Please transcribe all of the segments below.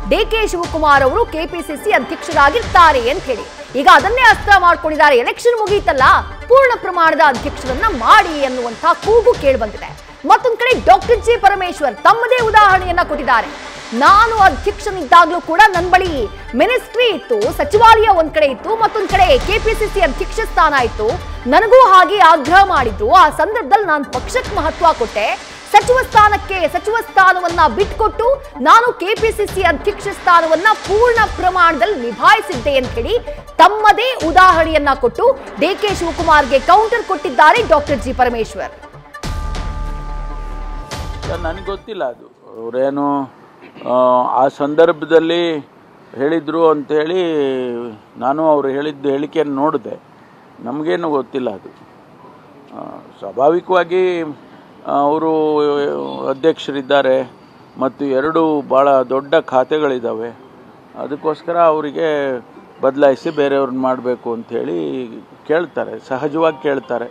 DK Shivakumar ಅವರು KPCC ಅಧ್ಯಕ್ಷರಾಗಿರ್ತಾರೆ ಅಂತ ಹೇಳಿ ಈಗ ಅದನ್ನೇ ಅಸ್ತ್ರ ಮಾಡ್ಕೊಂಡಿದ್ದಾರೆ. ಎಲೆಕ್ಷನ್ ಮುಗಿಯಿತಲ್ಲ, ಪೂರ್ಣ ಪ್ರಮಾಣದ ಅಧ್ಯಕ್ಷರನ್ನ ಮಾಡಿ ಅನ್ನುವಂತ ಕೂಗು ಕೇಳಿ ಬಂದಿದೆ. ಮತ್ತೊಂದು ಕಡೆ ಡಾಕ್ಟರ್ ಜಿ ಪರಮೇಶ್ವರ್ ತಮ್ಮದೇ ಉದಾಹರಣೆಯನ್ನ ಕೊಟ್ಟಿದ್ದಾರೆ. ನಾನು ಅಧ್ಯಕ್ಷನಿದ್ದಾಗಲೂ ಕೂಡ ನನ್ನ ಬಳಿ ಮಿನಿಸ್ಟ್ರಿ ಇತ್ತು, ಸಚಿವಾಲಯ ಒಂದ್ ಕಡೆ ಇತ್ತು, ಮತ್ತೊಂದ್ ಕಡೆ ಕೆಪಿಸಿಸಿ ಅಧ್ಯಕ್ಷ ಸ್ಥಾನ ಇತ್ತು. ನನಗೂ ಹಾಗೆ ಆಗ್ರಹ ಮಾಡಿದ್ರು. ಆ ಸಂದರ್ಭದಲ್ಲಿ ನಾನು ಪಕ್ಷಕ್ಕೆ ಮಹತ್ವ ಕೊಟ್ಟೆ. ಸಚಿವ ಸ್ಥಾನವನ್ನ ಬಿಟ್ಕೊಟ್ಟು ನಾನು ಕೆಪಿಸಿಸಿ ಅಧ್ಯಕ್ಷ ಸ್ಥಾನವನ್ನ ಪೂರ್ಣ ಪ್ರಮಾಣದಲ್ಲಿ ನಿಭಾಯಿಸಿದ್ದೆ ಅಂತ ಹೇಳಿ ತಮ್ಮದೇ ಉದಾಹರಣೆಯನ್ನ ಕೊಟ್ಟು ಡಿಕೆ ಶಿವಕುಮಾರ್ಗೆ ಕೌಂಟರ್ ಕೊಟ್ಟಿದ್ದಾರೆ ಡಾಕ್ಟರ್ ಜಿ ಪರಮೇಶ್ವರ್. ನನಗೆ ಗೊತ್ತಿಲ್ಲ ಅದು ಅವರೇನು ಆ ಸಂದರ್ಭದಲ್ಲಿ ಹೇಳಿದ್ರು ಅಂತೇಳಿ ನಾನು ಅವರು ಹೇಳಿದ್ದ ಹೇಳಿಕೆಯನ್ನು ನೋಡಿದೆ. ನಮಗೇನು ಗೊತ್ತಿಲ್ಲ ಅದು. ಸ್ವಾಭಾವಿಕವಾಗಿ ಅವರು ಅಧ್ಯಕ್ಷರಿದ್ದಾರೆ ಮತ್ತು ಎರಡು ಭಾಳ ದೊಡ್ಡ ಖಾತೆಗಳಿದ್ದಾವೆ. ಅದಕ್ಕೋಸ್ಕರ ಅವರಿಗೆ ಬದಲಾಯಿಸಿ ಬೇರೆಯವ್ರನ್ನ ಮಾಡಬೇಕು ಅಂಥೇಳಿ ಕೇಳ್ತಾರೆ, ಸಹಜವಾಗಿ ಕೇಳ್ತಾರೆ.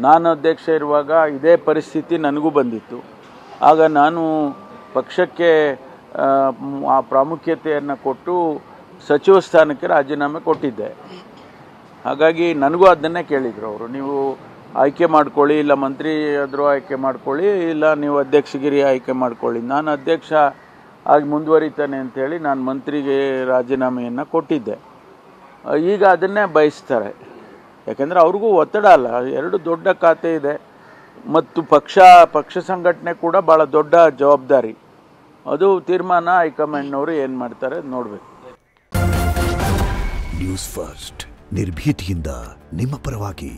ನಾನು ಅಧ್ಯಕ್ಷ ಇರುವಾಗ ಇದೇ ಪರಿಸ್ಥಿತಿ ನನಗೂ ಬಂದಿತ್ತು. ಆಗ ನಾನು ಪಕ್ಷಕ್ಕೆ ಆ ಪ್ರಾಮುಖ್ಯತೆಯನ್ನು ಕೊಟ್ಟು ಸಚಿವ ಸ್ಥಾನಕ್ಕೆ ರಾಜೀನಾಮೆ ಕೊಟ್ಟಿದ್ದೆ. ಹಾಗಾಗಿ ನನಗೂ ಅದನ್ನೇ ಕೇಳಿದರು ಅವರು, ನೀವು ಆಯ್ಕೆ ಮಾಡ್ಕೊಳ್ಳಿ, ಇಲ್ಲ ಮಂತ್ರಿ ಆದರೂ ಆಯ್ಕೆ ಮಾಡ್ಕೊಳ್ಳಿ, ಇಲ್ಲ ನೀವು ಅಧ್ಯಕ್ಷಗಿರಿ ಆಯ್ಕೆ ಮಾಡ್ಕೊಳ್ಳಿ. ನಾನು ಅಧ್ಯಕ್ಷ ಆಗಿ ಮುಂದುವರಿತಾನೆ ಅಂಥೇಳಿ ನಾನು ಮಂತ್ರಿಗೆ ರಾಜೀನಾಮೆಯನ್ನು ಕೊಟ್ಟಿದ್ದೆ. ಈಗ ಅದನ್ನೇ ಬಯಸ್ತಾರೆ. ಯಾಕೆಂದರೆ ಅವ್ರಿಗೂ ಒತ್ತಡ ಅಲ್ಲ, ಎರಡು ದೊಡ್ಡ ಖಾತೆ ಇದೆ ಮತ್ತು ಪಕ್ಷ ಸಂಘಟನೆ ಕೂಡ ಭಾಳ ದೊಡ್ಡ ಜವಾಬ್ದಾರಿ. ಅದು ತೀರ್ಮಾನ ಹೈಕಮಾಂಡ್ನವರು ಏನು ಮಾಡ್ತಾರೆ ನೋಡಬೇಕು. ನ್ಯೂಸ್ ಫಸ್ಟ್ ನಿರ್ಭೀತಿಯಿಂದ ನಿಮ್ಮ ಪರವಾಗಿ.